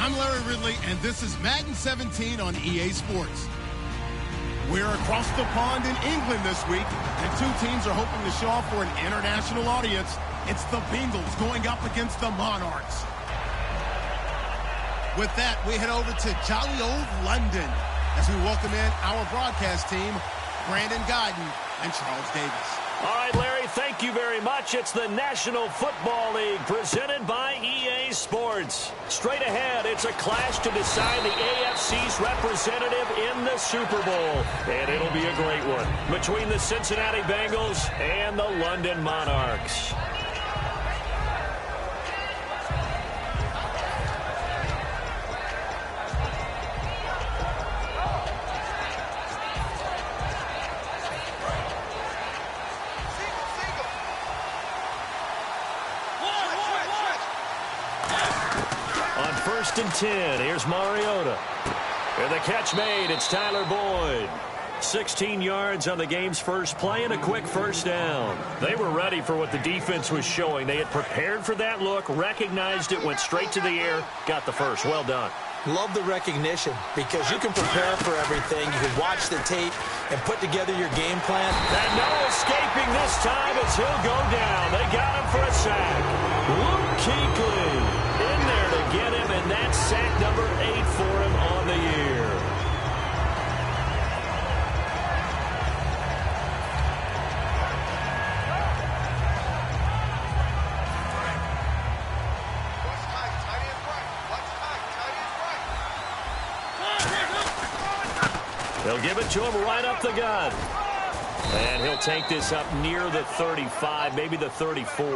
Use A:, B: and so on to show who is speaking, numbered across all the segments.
A: I'm Larry Ridley, and this is Madden 17 on EA Sports. We're across the pond in England this week, and two teams are hoping to show off for an international audience. It's the Bengals going up against the Monarchs. With that, we head over to jolly old London as we welcome in our broadcast team, Brandon Guyton and Charles Davis.
B: All right, Larry, thank you very much. It's the National Football League presented by EA Sports. Straight ahead, it's a clash to decide the AFC's representative in the Super Bowl. And it'll be a great one between the Cincinnati Bengals and the London Monarchs. First and 10. Here's Mariota. And the catch made. It's Tyler Boyd. 16 yards on the game's first play and a quick first down. They were ready for what the defense was showing. They had prepared for that look, recognized it, went straight to the air, got the first. Well done.
C: Love the recognition because you can prepare for everything. You can watch the tape and put together your game plan.
B: And no escaping this time as he'll go down. They got him for a sack. Luke Kuechly in there to get him, and that's sack number 8 for him on the year. They'll give it to him right up the gut. And he'll take this up near the 35, maybe the 34.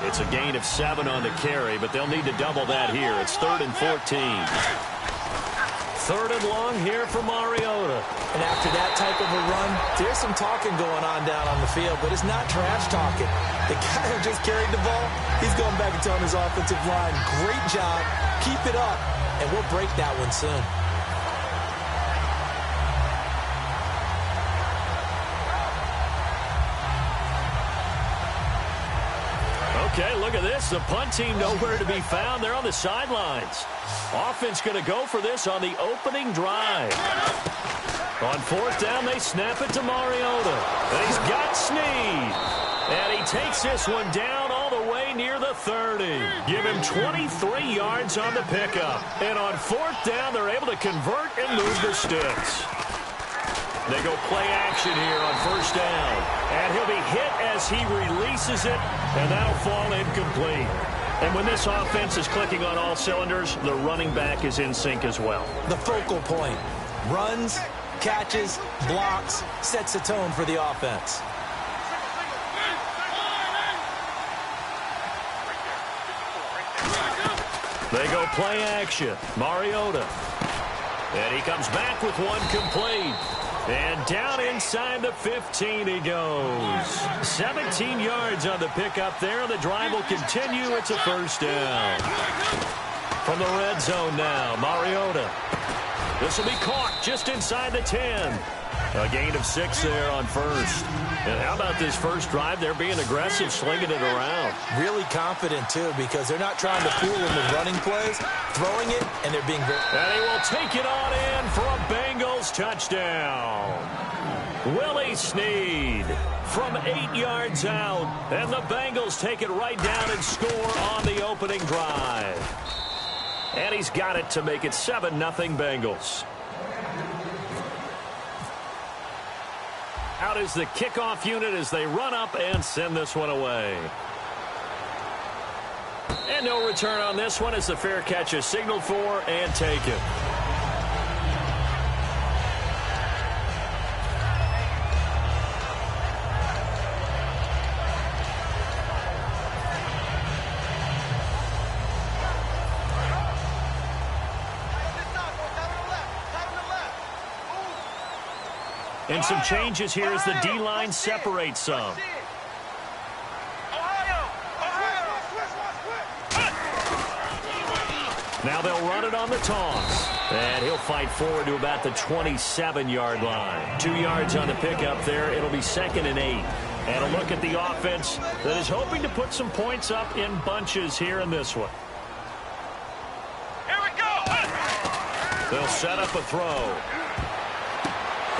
B: It's a gain of 7 on the carry, but they'll need to double that here. It's 3rd and 14. 3rd and long here for Mariota.
C: And after that type of a run, there's some talking going on down on the field, but it's not trash talking. The guy who just carried the ball, he's going back and telling his offensive line, great job, keep it up, and we'll break that one soon.
B: Okay, look at this. The punt team nowhere to be found. They're on the sidelines. Offense going to go for this on the opening drive. On 4th down, they snap it to Mariota. And he's got Snead. And he takes this one down all the way near the 30. Give him 23 yards on the pickup. And on 4th down, they're able to convert and move the sticks. They go play action here on 1st down. And he'll be hit as he releases it, and that'll fall incomplete. And when this offense is clicking on all cylinders, the running back is in sync as well.
C: The focal point. Runs, catches, blocks, sets the tone for the offense.
B: They go play action. Mariota. And he comes back with one complete. And down inside the 15 he goes. 17 yards on the pickup there. The drive will continue. It's a 1st down. From the red zone now, Mariota. This will be caught just inside the 10. A gain of 6 there on 1st. And how about this first drive? They're being aggressive, slinging it around.
C: Really confident, too, because they're not trying to fool him with running plays, throwing it, and they're being very...
B: And he will take it on in for a Bengals touchdown. Willie Snead from 8 yards out. And the Bengals take it right down and score on the opening drive. And he's got it to make it 7-0 Bengals. Out is the kickoff unit as they run up and send this one away. And no return on this one as the fair catch is signaled for and taken. And some changes here as the D-line separates some. Now they'll run it on the toss. And he'll fight forward to about the 27-yard line. 2 yards on the pickup there. It'll be 2nd and 8. And a look at the offense that is hoping to put some points up in bunches here in this one.
D: Here we go!
B: They'll set up a throw.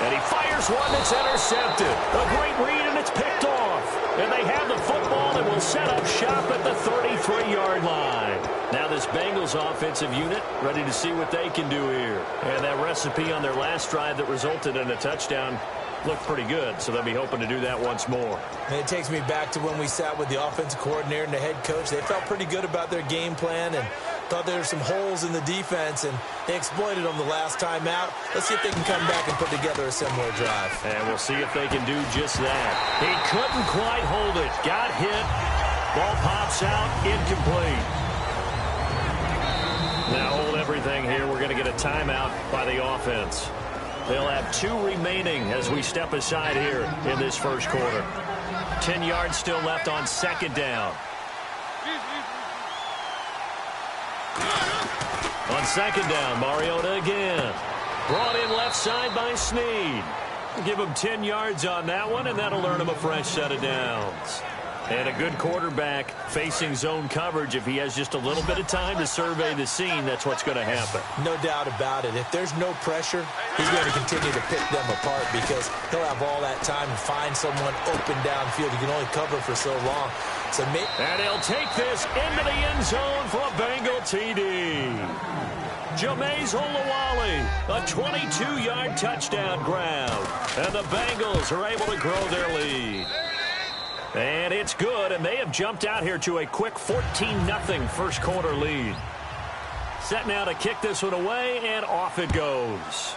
B: And he fires one that's intercepted. A great read, and it's picked off. And they have the football and will set up shop at the 33-yard line. Now this Bengals offensive unit ready to see what they can do here. And that recipe on their last drive that resulted in a touchdown looked pretty good, so they'll be hoping to do that once more.
C: And it takes me back to when we sat with the offensive coordinator and the head coach. They felt pretty good about their game plan and thought there were some holes in the defense, and they exploited them the last time out. Let's see if they can come back and put together a similar drive.
B: And we'll see if they can do just that. He couldn't quite hold it. Got hit. Ball pops out. Incomplete. Now hold everything here. We're going to get a timeout by the offense. They'll have 2 remaining as we step aside here in this first quarter. 10 yards still left on second down. On second down, Mariota again. Brought in left side by Snead. Give him 10 yards on that one, and that'll earn him a fresh set of downs. And a good quarterback facing zone coverage. If he has just a little bit of time to survey the scene, that's what's going to happen.
C: No doubt about it. If there's no pressure, he's going to continue to pick them apart because he'll have all that time to find someone open downfield. He can only cover for so long.
B: And he'll take this into the end zone for a Bengal TD. Jameis Olawale, a 22-yard touchdown grab. And the Bengals are able to grow their lead. And it's good, and they have jumped out here to a quick 14-0 first quarter lead. Set now to kick this one away, and off it goes.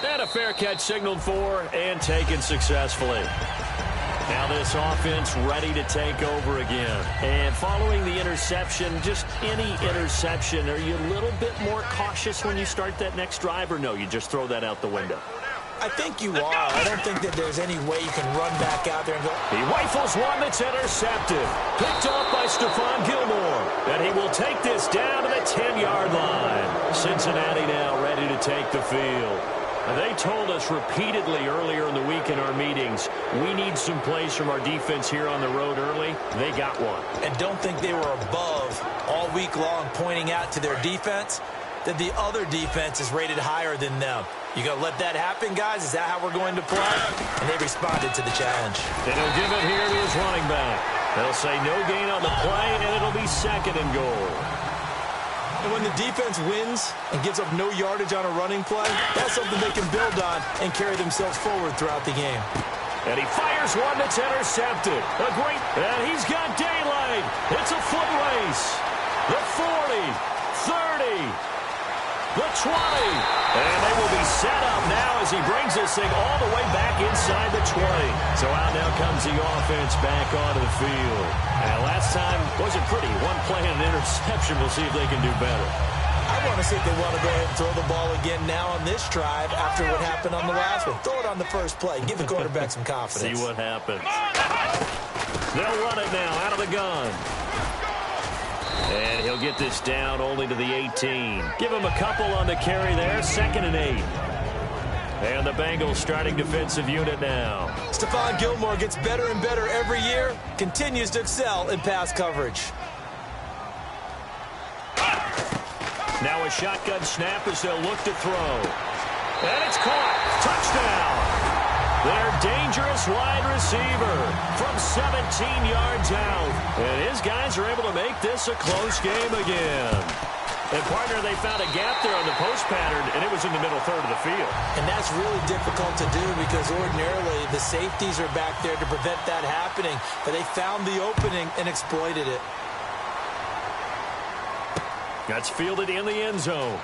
B: And a fair catch signaled for and taken successfully. Now this offense ready to take over again. And following the interception, just any interception, are you a little bit more cautious when you start that next drive, or no, you just throw that out the window?
C: I think you are. I don't think that there's any way you can run back out there and go.
B: He rifles one that's intercepted. Picked off by Stephon Gilmore. And he will take this down to the 10-yard line. Cincinnati now ready to take the field. They told us repeatedly earlier in the week in our meetings, we need some plays from our defense here on the road early. They got one.
C: And don't think they were above all week long pointing out to their defense that the other defense is rated higher than them. You going to let that happen, guys? Is that how we're going to play? And they responded to the challenge.
B: And he'll give it here to his running back. They'll say no gain on the play, and it'll be second and goal.
C: And when the defense wins and gives up no yardage on a running play, that's something they can build on and carry themselves forward throughout the game.
B: And he fires one that's intercepted. And he's got daylight. It's a foot race. The 40, 30. The 20, and they will be set up now as he brings this thing all the way back inside the 20. So out now comes the offense back onto the field. And last time wasn't pretty. One play and an interception. We'll see if they can do better.
C: I want to see if they want to go ahead and throw the ball again now on this drive after what happened on the last one. Throw it on the first play. Give the quarterback some confidence.
B: See what happens. They'll run it now out of the gun. And he'll get this down only to the 18. Give him a couple on the carry there. 2nd and 8. And the Bengals starting defensive unit now.
C: Stephon Gilmore gets better and better every year. Continues to excel in pass coverage.
B: Now a shotgun snap as they'll look to throw. And it's caught. Touchdown. Their dangerous wide receiver from 17 yards out. And his guys are able to make this a close game again. And, partner, they found a gap there on the post pattern, and it was in the middle third of the field.
C: And that's really difficult to do because ordinarily the safeties are back there to prevent that happening. But they found the opening and exploited it.
B: That's fielded in the end zone.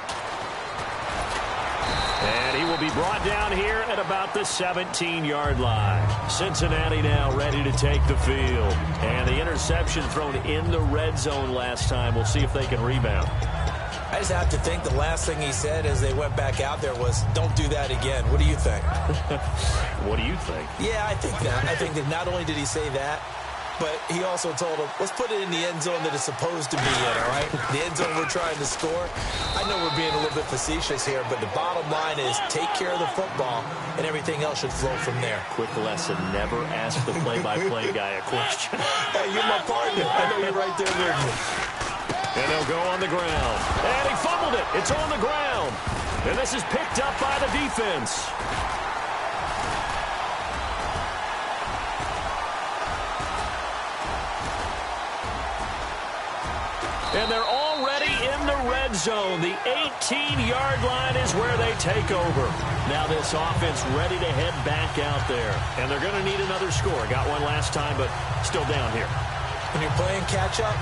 B: And he will be brought down here at about the 17-yard line. Cincinnati now ready to take the field. And the interception thrown in the red zone last time. We'll see if they can rebound.
C: I just have to think the last thing he said as they went back out there was, don't do that again. What do you think?
B: What do you think?
C: Yeah, I think that. I think that not only did he say that, but he also told him, let's put it in the end zone that it's supposed to be in, all right? The end zone we're trying to score. I know we're being a little bit facetious here, but the bottom line is take care of the football, and everything else should flow from there.
B: Quick lesson, never ask the play-by-play guy a question.
C: Hey, you're my partner. I know you're right there with me.
B: And they'll go on the ground. And he fumbled it. It's on the ground. And this is picked up by the defense. And they're already in the red zone. The 18-yard line is where they take over. Now this offense ready to head back out there. And they're going to need another score. Got one last time, but still down here.
C: When you're playing catch-up,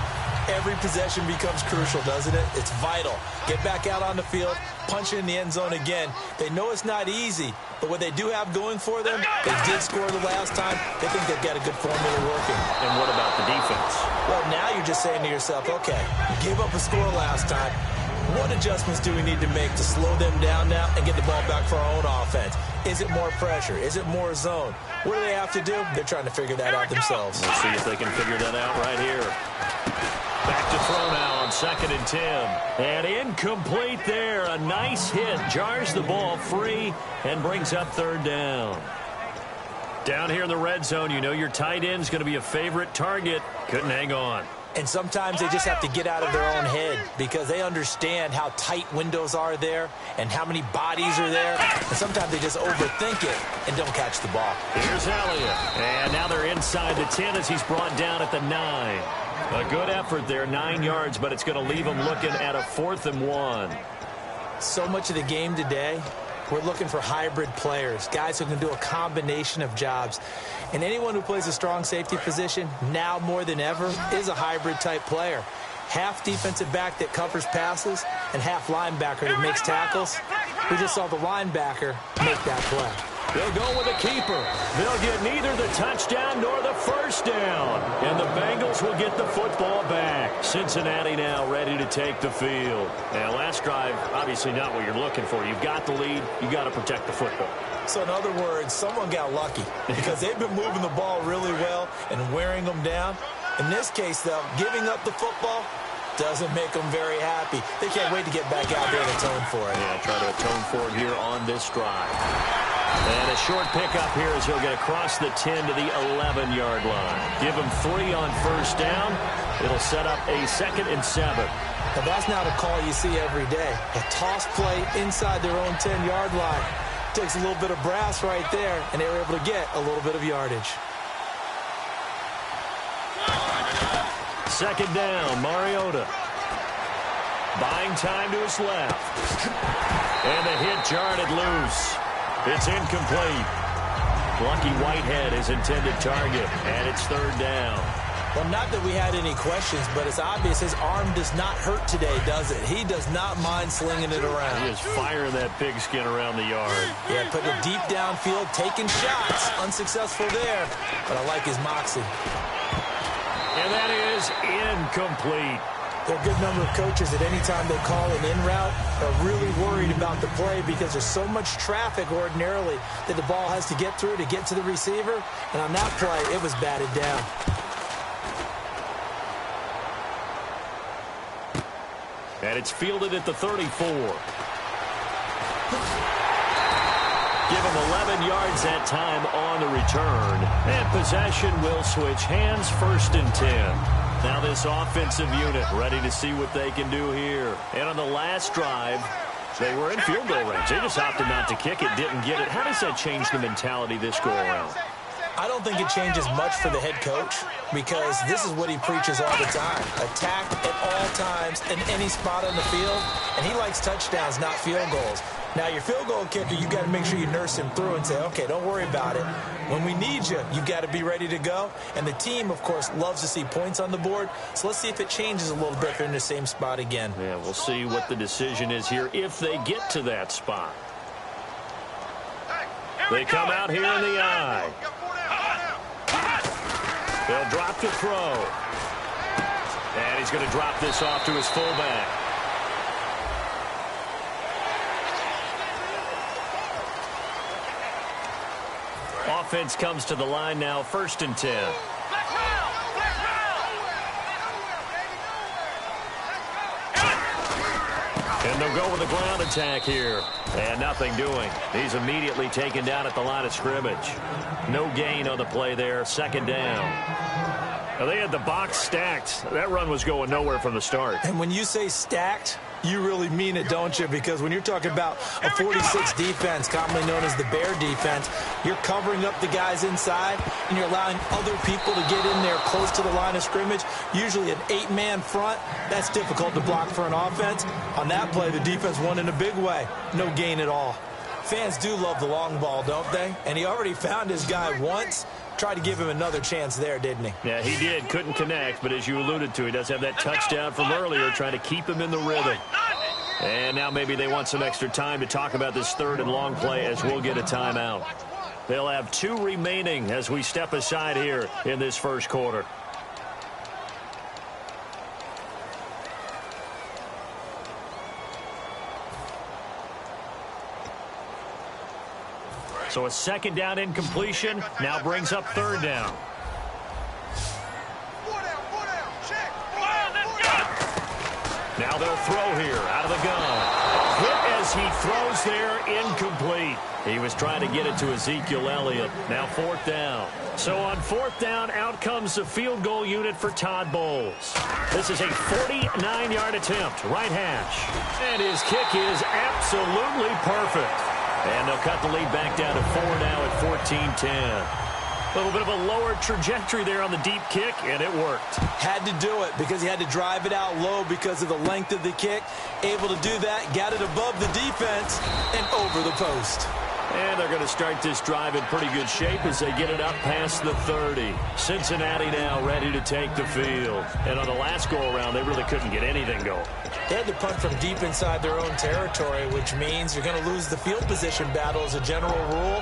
C: every possession becomes crucial, doesn't it? It's vital. Get back out on the field, punch it in the end zone again. They know it's not easy, but what they do have going for them, they did score the last time. They think they've got a good formula working.
B: And what about the defense?
C: Well, now you're just saying to yourself, okay, gave up a score last time. What adjustments do we need to make to slow them down now and get the ball back for our own offense? Is it more pressure? Is it more zone? What do they have to do? They're trying to figure that out themselves.
B: We'll see if they can figure that out right here. Back to throw now on 2nd and 10. And incomplete there. A nice hit. Jars the ball free and brings up 3rd down. Down here in the red zone, you know your tight end's going to be a favorite target. Couldn't hang on.
C: And sometimes they just have to get out of their own head because they understand how tight windows are there and how many bodies are there. And sometimes they just overthink it and don't catch the ball.
B: Here's Elliott. And now they're inside the 10 as he's brought down at the 9. A good effort there, 9 yards, but it's going to leave them looking at a 4th and 1.
C: So much of the game today, we're looking for hybrid players, guys who can do a combination of jobs. And anyone who plays a strong safety position, now more than ever, is a hybrid type player. Half defensive back that covers passes and half linebacker that makes tackles. We just saw the linebacker make that play.
B: They'll go with a keeper. They'll get neither the touchdown nor the first down. And the Bengals will get the football back. Cincinnati now ready to take the field. Now, last drive, obviously not what you're looking for. You've got the lead. You've got to protect the football.
C: So, in other words, someone got lucky because they've been moving the ball really well and wearing them down. In this case, though, giving up the football doesn't make them very happy. They can't wait to get back out there and atone for it.
B: Yeah, try to atone for it here on this drive. And a short pickup here as he'll get across the 10 to the 11-yard line. Give him 3 on first down. It'll set up a 2nd and 7.
C: Now that's not a call you see every day. A toss play inside their own 10-yard line. Takes a little bit of brass right there, and they were able to get a little bit of yardage.
B: 2nd down, Mariota. Buying time to his left. And the hit jarred it loose. It's incomplete. Lucky Whitehead, his intended target, and it's 3rd down.
C: Well, not that we had any questions, but it's obvious his arm does not hurt today, does it? He does not mind slinging it around.
B: He is firing that pigskin around the yard.
C: Yeah, putting it deep downfield, taking shots. Unsuccessful there, but I like his moxie.
B: And that is incomplete.
C: There are a good number of coaches that any time they call an in route are really worried about the play because there's so much traffic ordinarily that the ball has to get through to get to the receiver. And on that play, it was batted down.
B: And it's fielded at the 34. Give him 11 yards that time on the return. And possession will switch hands, 1st and 10. Now this offensive unit ready to see what they can do here. And on the last drive, they were in field goal range. They just opted not to kick it, didn't get it. How does that change the mentality this go around?
C: I don't think it changes much for the head coach because this is what he preaches all the time. Attack at all times in any spot on the field, and he likes touchdowns, not field goals. Now, your field goal kicker, you got to make sure you nurse him through and say, okay, don't worry about it. When we need you, you got to be ready to go. And the team, of course, loves to see points on the board. So let's see if it changes a little bit if they're in the same spot again.
B: Yeah, we'll see what the decision is here if they get to that spot. They come out here in the eye. They'll drop the throw. And he's going to drop this off to his fullback. Offense comes to the line now, 1st and 10. And they'll go with a ground attack here. And nothing doing. He's immediately taken down at the line of scrimmage. No gain on the play there, 2nd down. Well, they had the box stacked. That run was going nowhere from the start.
C: And when you say stacked, you really mean it, don't you? Because when you're talking about a 46 defense, commonly known as the bear defense, you're covering up the guys inside, and you're allowing other people to get in there close to the line of scrimmage, usually an 8-man front. That's difficult to block for an offense. On that play, the defense won in a big way. No gain at all. Fans do love the long ball, don't they? And he already found his guy once. Tried to give him another chance there, didn't he?
B: Yeah, he did. Couldn't connect, but as you alluded to, he does have that touchdown from earlier, trying to keep him in the rhythm. And now maybe they want some extra time to talk about this third and long play as we'll get a timeout. They'll have 2 remaining as we step aside here in this first quarter. So a second down incompletion now brings up third down. Now they'll throw here out of the gun. A hit as he throws there, incomplete. He was trying to get it to Ezekiel Elliott. Now fourth down. So on fourth down, out comes the field goal unit for Todd Bowles. This is a 49-yard attempt, right hash. And his kick is absolutely perfect. And they'll cut the lead back down to 4 now at 14-10. A little bit of a lower trajectory there on the deep kick, and it worked.
C: Had to do it because he had to drive it out low because of the length of the kick. Able to do that, got it above the defense, and over the post.
B: And they're going to start this drive in pretty good shape as they get it up past the 30. Cincinnati now ready to take the field. And on the last go-around, they really couldn't get anything going.
C: They had to punt from deep inside their own territory, which means you're going to lose the field position battle as a general rule.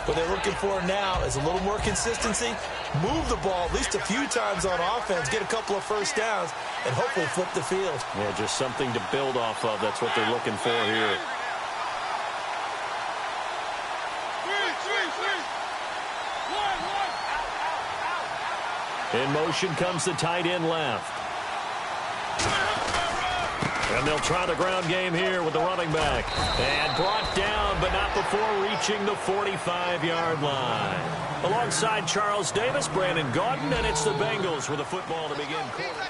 C: What they're looking for now is a little more consistency, move the ball at least a few times on offense, get a couple of first downs, and hopefully flip the field.
B: Yeah, just something to build off of. That's what they're looking for here. In motion comes the tight end left. And they'll try the ground game here with the running back. And brought down, but not before reaching the 45-yard line. Alongside Charles Davis, Brandon Gaudin, and it's the Bengals with the football to begin quarter.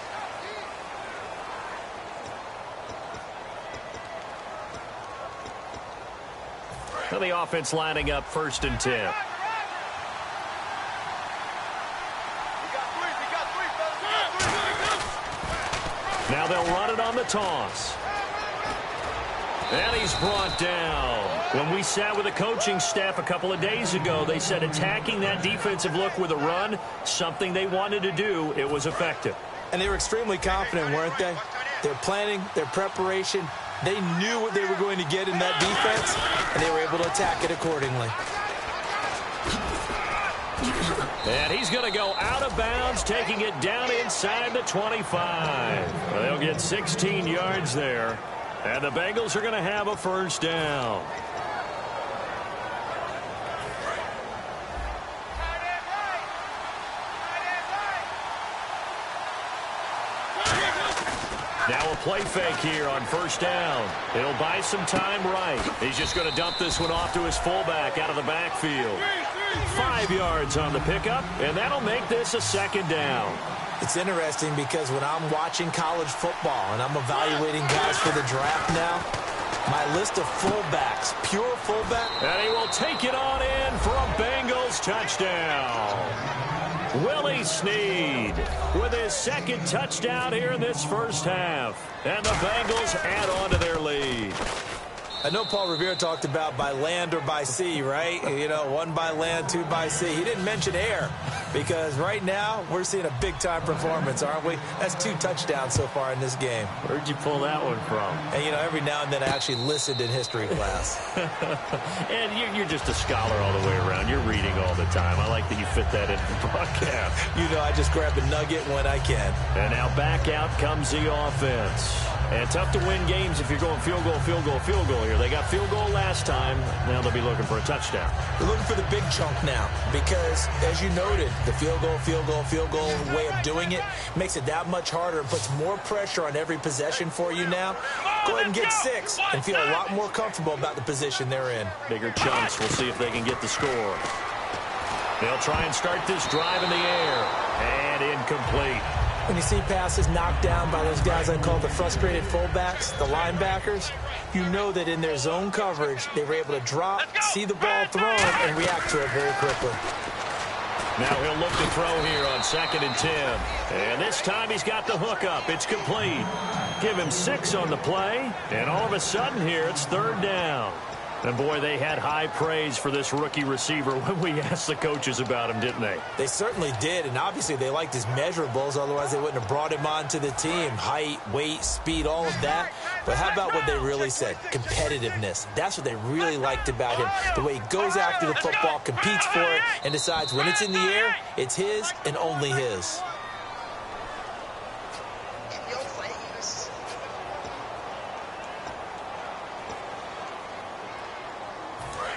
B: Now the offense lining up 1st and 10. Now they'll run it on the toss. And he's brought down. When we sat with the coaching staff a couple of days ago, they said attacking that defensive look with a run, something they wanted to do, it was effective.
C: And they were extremely confident, weren't they? Their planning, their preparation, they knew what they were going to get in that defense, and they were able to attack it accordingly.
B: And he's going to go out of bounds, taking it down inside the 25. Well, they'll get 16 yards there. And the Bengals are going to have a first down. Now a play fake here on first down. He'll buy some time right. He's just going to dump this one off to his fullback out of the backfield. 5 yards on the pickup, and that'll make this a second down.
C: It's interesting because when I'm watching college football and I'm evaluating guys for the draft now, my list of fullbacks, pure fullback.
B: And he will take it on in for a Bengals touchdown. Willie Snead with his second touchdown here in this first half. And the Bengals add on to their lead.
C: I know Paul Revere talked about by land or by sea, right? You know, 1 by land, 2 by sea. He didn't mention air because right now we're seeing a big-time performance, aren't we? That's 2 touchdowns so far in this game.
B: Where'd you pull that one from?
C: And, you know, every now and then I actually listened in history class.
B: And you're just a scholar all the way around. You're reading all the time. I like that you fit that into the broadcast.
C: You know, I just grab a nugget when I can.
B: And now back out comes the offense. And tough to win games if you're going field goal, field goal, field goal here. They got field goal last time. Now they'll be looking for a touchdown.
C: They're looking for the big chunk now because, as you noted, the field goal, field goal, field goal way of doing it makes it that much harder and puts more pressure on every possession for you now. Go ahead and get 6 and feel a lot more comfortable about the position they're in.
B: Bigger chunks. We'll see if they can get the score. They'll try and start this drive in the air. And incomplete.
C: When you see passes knocked down by those guys I call the frustrated fullbacks, the linebackers, you know that in their zone coverage, they were able to drop, see the ball thrown, and react to it very quickly.
B: Now he'll look to throw here on 2nd and 10. And this time he's got the hook up. It's complete. Give him 6 on the play. And all of a sudden here, it's 3rd down. And, boy, they had high praise for this rookie receiver when we asked the coaches about him, didn't they?
C: They certainly did, and obviously they liked his measurables. Otherwise, they wouldn't have brought him onto the team. Height, weight, speed, all of that. But how about what they really said? Competitiveness. That's what they really liked about him. The way he goes after the football, competes for it, and decides when it's in the air, it's his and only his.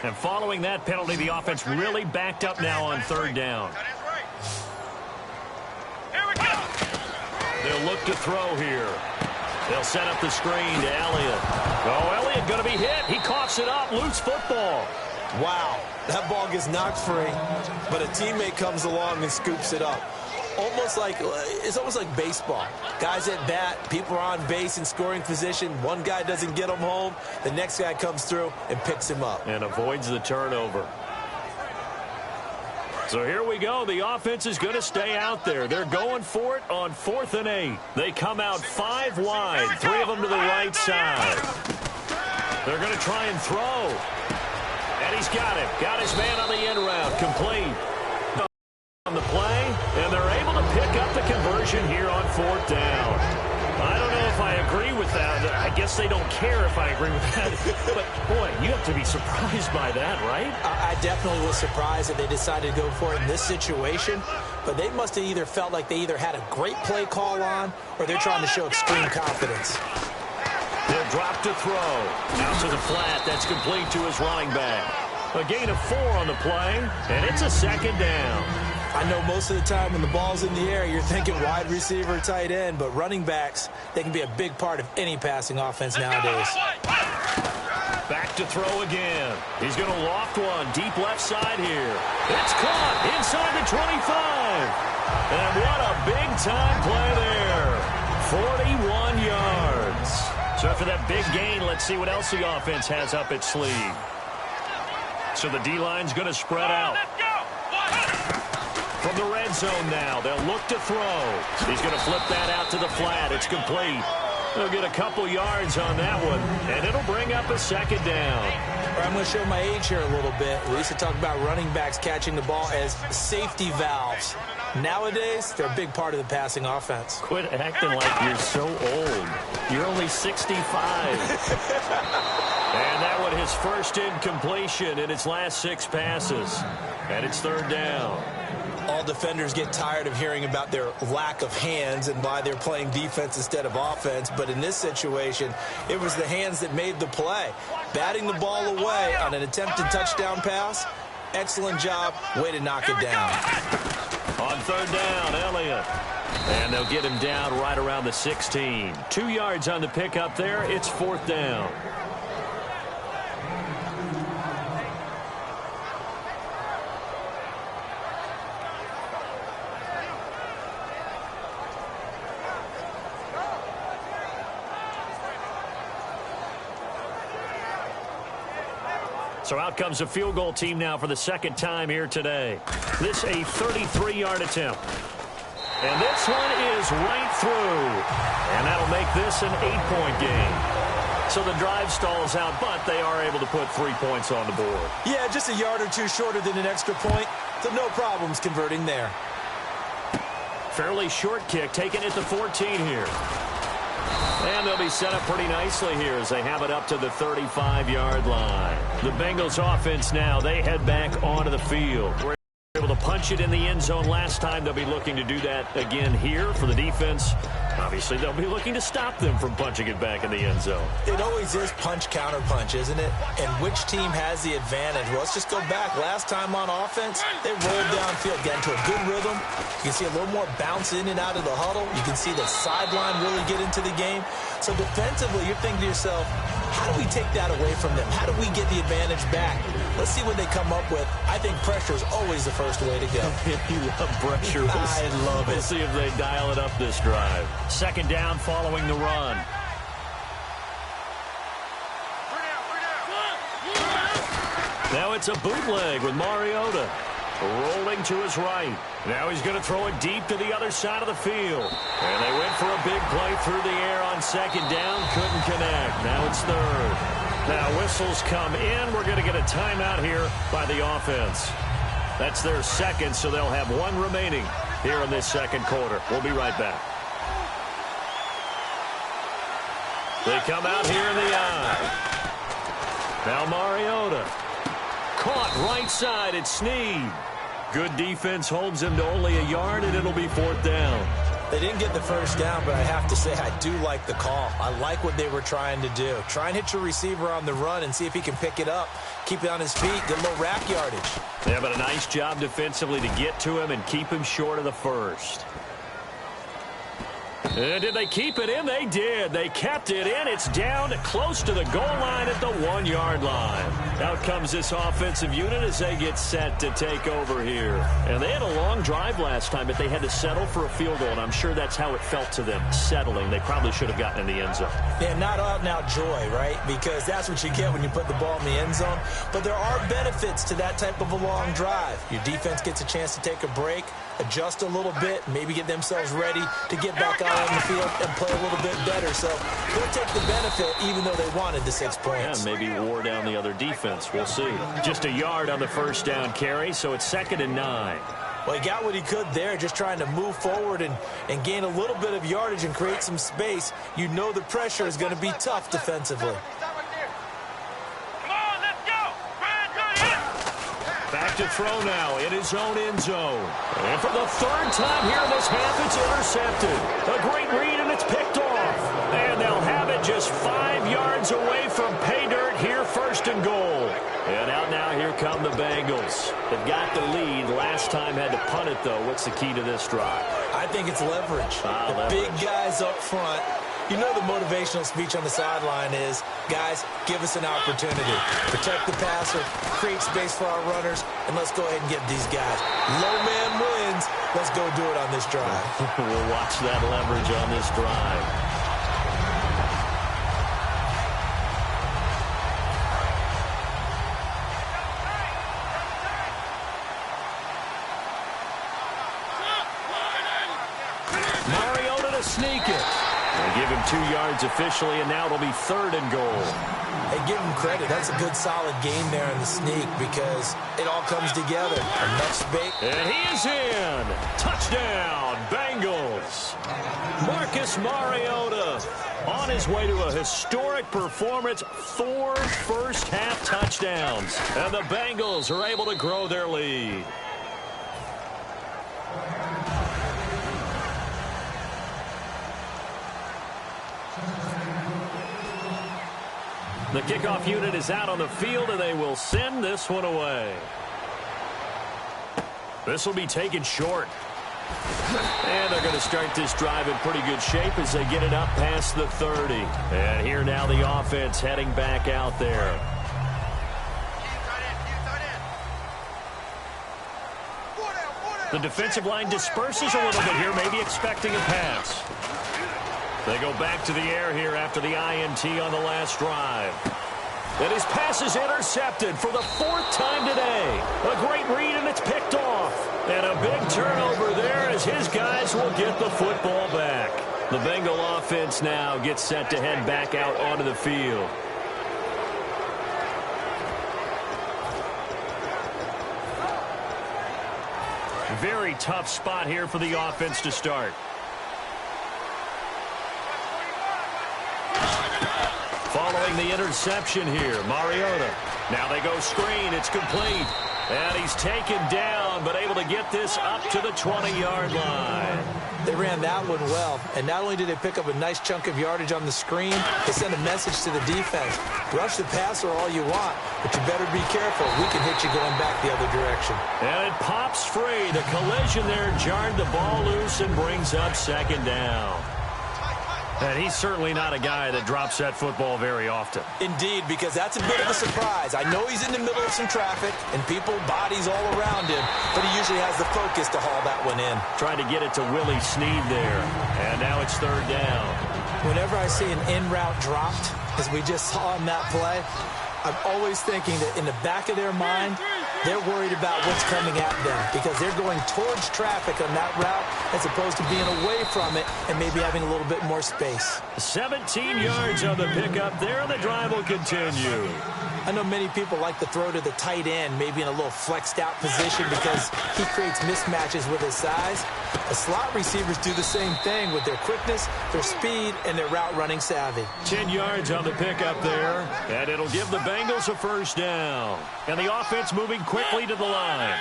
B: And following that penalty, the offense really backed up now on 3rd down. They'll look to throw here. They'll set up the screen to Elliott. Oh, Elliott going to be hit. He coughs it up. Loose football.
C: Wow, that ball gets knocked free, but a teammate comes along and scoops it up. It's almost like baseball. Guys at bat, people are on base in scoring position. One guy doesn't get him home. The next guy comes through and picks him up.
B: And avoids the turnover. So here we go. The offense is going to stay out there. They're going for it on 4th and 8. They come out 5 wide, 3 of them to the right side. They're going to try and throw. And he's got it. Got his man on the end route. Complete. On the play, and they're able to pick up the conversion here on 4th down. I don't know if I agree with that. I guess they don't care if I agree with that. But, boy, you have to be surprised by that, right?
C: I definitely was surprised that they decided to go for it in this situation. But they must have either felt like they either had a great play call on or they're trying to show extreme confidence.
B: He'll drop to throw. Out to the flat. That's complete to his running back. A gain of 4 on the play, and it's a 2nd down.
C: I know most of the time when the ball's in the air, you're thinking wide receiver, tight end, but running backs, they can be a big part of any passing offense nowadays.
B: Back to throw again. He's going to loft one deep left side here. It's caught inside the 25. And what a big-time play there. 41 yards. So after that big gain, let's see what else the offense has up its sleeve. So the D-line's going to spread out. From the red zone now, they'll look to throw. He's going to flip that out to the flat. It's complete. They'll get a couple yards on that one, and it'll bring up a 2nd down.
C: I'm going to show my age here a little bit. We used to talk about running backs catching the ball as safety valves. Nowadays, they're a big part of the passing offense.
B: Quit acting like you're so old. You're only 65. And that one, his first incompletion in its last 6 passes. And it's 3rd down.
C: All defenders get tired of hearing about their lack of hands and why they're playing defense instead of offense. But in this situation, it was the hands that made the play. Batting the ball away on an attempted touchdown pass, excellent job. Way to knock it down.
B: On 3rd down, Elliott. And they'll get him down right around the 16. 2 yards on the pickup there. It's 4th down. So out comes a field goal team now for the 2nd time here today. This a 33-yard attempt. And this one is right through. And that'll make this an 8-point game. So the drive stalls out, but they are able to put 3 points on the board.
C: Yeah, just a yard or 2 shorter than an extra point. So no problems converting there.
B: Fairly short kick taken at the 14 here. And they'll be set up pretty nicely here as they have it up to the 35-yard line. The Bengals offense now, they head back onto the field. We're able to punch it in the end zone last time. They'll be looking to do that again here for the defense. Obviously, they'll be looking to stop them from punching it back in the end zone.
C: It always is punch, counter punch, isn't it? And which team has the advantage? Well, let's just go back. Last time on offense, they rolled downfield, got into a good rhythm. You can see a little more bounce in and out of the huddle. You can see the sideline really get into the game. So defensively, you're thinking to yourself, How do we take that away from them? How do we get the advantage back? Let's see what they come up with. I think pressure is always the first way to go.
B: You love pressure.
C: I love it.
B: We'll see if they dial it up this drive. Second down following the run. Now it's a bootleg with Mariota. Rolling to his right. Now he's going to throw it deep to the other side of the field. And they went for a big play through the air on second down. Couldn't connect. Now it's third. Now whistles come in. We're going to get a timeout here by the offense. That's their second, so they'll have one remaining here in this second quarter. We'll be right back. They come out here in the eye. Now Mariota. Caught right side. It's Snead. Good defense holds him to only a yard, and it'll be fourth down.
C: They didn't get the first down, but I have to say I do like the call. I like what they were trying to do. Try and hit your receiver on the run and see if he can pick it up. Keep it on his feet. Get a little rack yardage.
B: Yeah, but a nice job defensively to get to him and keep him short of the first. And did they keep it in? They did. They kept it in. It's down close to the goal line at the 1-yard line. Out comes this offensive unit as they get set to take over here. And they had a long drive last time, but they had to settle for a field goal, and I'm sure that's how it felt to them, settling. They probably should have gotten in the end zone.
C: Yeah, not out-and-out joy, right? Because that's what you get when you put the ball in the end zone. But there are benefits to that type of a long drive. Your defense gets a chance to take a break, adjust a little bit, maybe get themselves ready to get back out on the field and play a little bit better. So they'll take the benefit even though they wanted the 6 points.
B: Yeah, maybe wore down the other defense. We'll see. Just a yard on the first down carry, so it's 2nd and 9.
C: Well, he got what he could there, just trying to move forward and gain a little bit of yardage and create some space. You know the pressure is going to be tough defensively.
B: Back to throw now in his own end zone. And for the third time here in this half, it's intercepted. A great read, and it's picked off. And they'll have it just 5 yards away from pay dirt here, 1st and goal. And out now, here come the Bengals. They've got the lead. Last time had to punt it, though. What's the key to this drive?
C: I think it's leverage. The big guys up front. You know the motivational speech on the sideline is, guys, give us an opportunity. Protect the passer, create space for our runners, and let's go ahead and get these guys. Low man wins. Let's go do it on this drive.
B: We'll watch that leverage on this drive. Mariota to sneak it. They give him 2 yards officially, and now it'll be 3rd and goal.
C: Hey, give him credit. That's a good, solid game there in the sneak because it all comes together. Enough space.
B: And he is in. Touchdown, Bengals. Marcus Mariota on his way to a historic performance. 4 first-half touchdowns. And the Bengals are able to grow their lead. The kickoff unit is out on the field, and they will send this one away. This will be taken short. And they're going to start this drive in pretty good shape as they get it up past the 30. And here now the offense heading back out there. The defensive line disperses a little bit here, maybe expecting a pass. They go back to the air here after the INT on the last drive. And his pass is intercepted for the 4th time today. A great read, and it's picked off. And a big turnover there as his guys will get the football back. The Bengal offense now gets set to head back out onto the field. Very tough spot here for the offense to start. Following the interception here, Mariota. Now they go screen. It's complete. And he's taken down, but able to get this up to the 20-yard line.
C: They ran that one well, and not only did they pick up a nice chunk of yardage on the screen, they sent a message to the defense. Rush the passer all you want, but you better be careful. We can hit you going back the other direction.
B: And it pops free. The collision there jarred the ball loose and brings up 2nd down. And he's certainly not a guy that drops that football very often.
C: Indeed, because that's a bit of a surprise. I know he's in the middle of some traffic and people, bodies all around him, but he usually has the focus to haul that one in.
B: Trying to get it to Willie Snead there. And now it's third down.
C: Whenever I see an in route dropped, as we just saw in that play, I'm always thinking that in the back of their mind, they're worried about what's coming at them because they're going towards traffic on that route as opposed to being away from it and maybe having a little bit more space.
B: 17 yards on the pickup there, and the drive will continue.
C: I know many people like to throw to the tight end, maybe in a little flexed out position because he creates mismatches with his size. The slot receivers do the same thing with their quickness, their speed, and their route running savvy.
B: 10 yards on the pickup there, and it'll give the Bengals a first down. And the offense moving quickly to the line.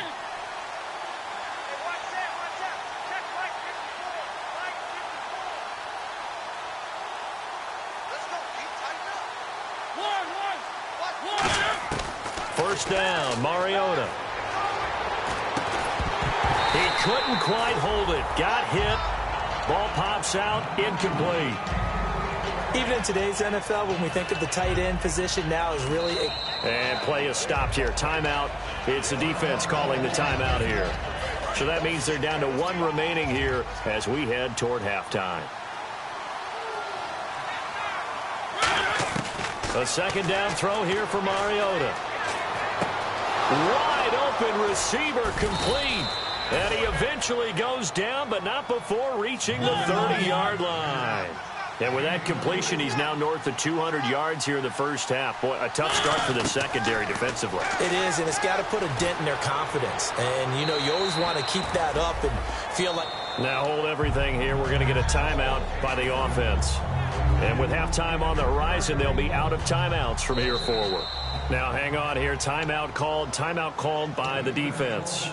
B: First down, Mariota. He couldn't quite hold it. Got hit. Ball pops out, incomplete.
C: Even in today's NFL, when we think of the tight end position now is really a...
B: And play is stopped here. Timeout. It's the defense calling the timeout here. So that means they're down to one remaining here as we head toward halftime. A second down throw here for Mariota. Wide open receiver, complete. And he eventually goes down, but not before reaching the 30-yard line. And with that completion, he's now north of 200 yards here in the first half. Boy, a tough start for the secondary defensively.
C: It is, and it's got to put a dent in their confidence. And, you know, you always want to keep that up and feel like...
B: Now hold everything here. We're going to get a timeout by the offense. And with halftime on the horizon, they'll be out of timeouts from here forward. Now hang on here. Timeout called by the defense.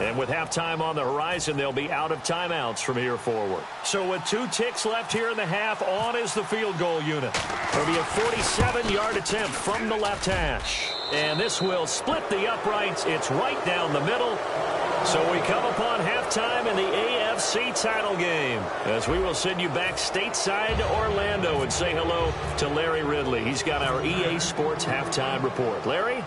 B: And with halftime on the horizon, they'll be out of timeouts from here forward. So with 2 ticks left here in the half, on is the field goal unit. It'll be a 47-yard attempt from the left hash. And this will split the uprights. It's right down the middle. So we come upon halftime in the AFC title game, as we will send you back stateside to Orlando and say hello to Larry Ridley. He's got our EA Sports halftime report. Larry?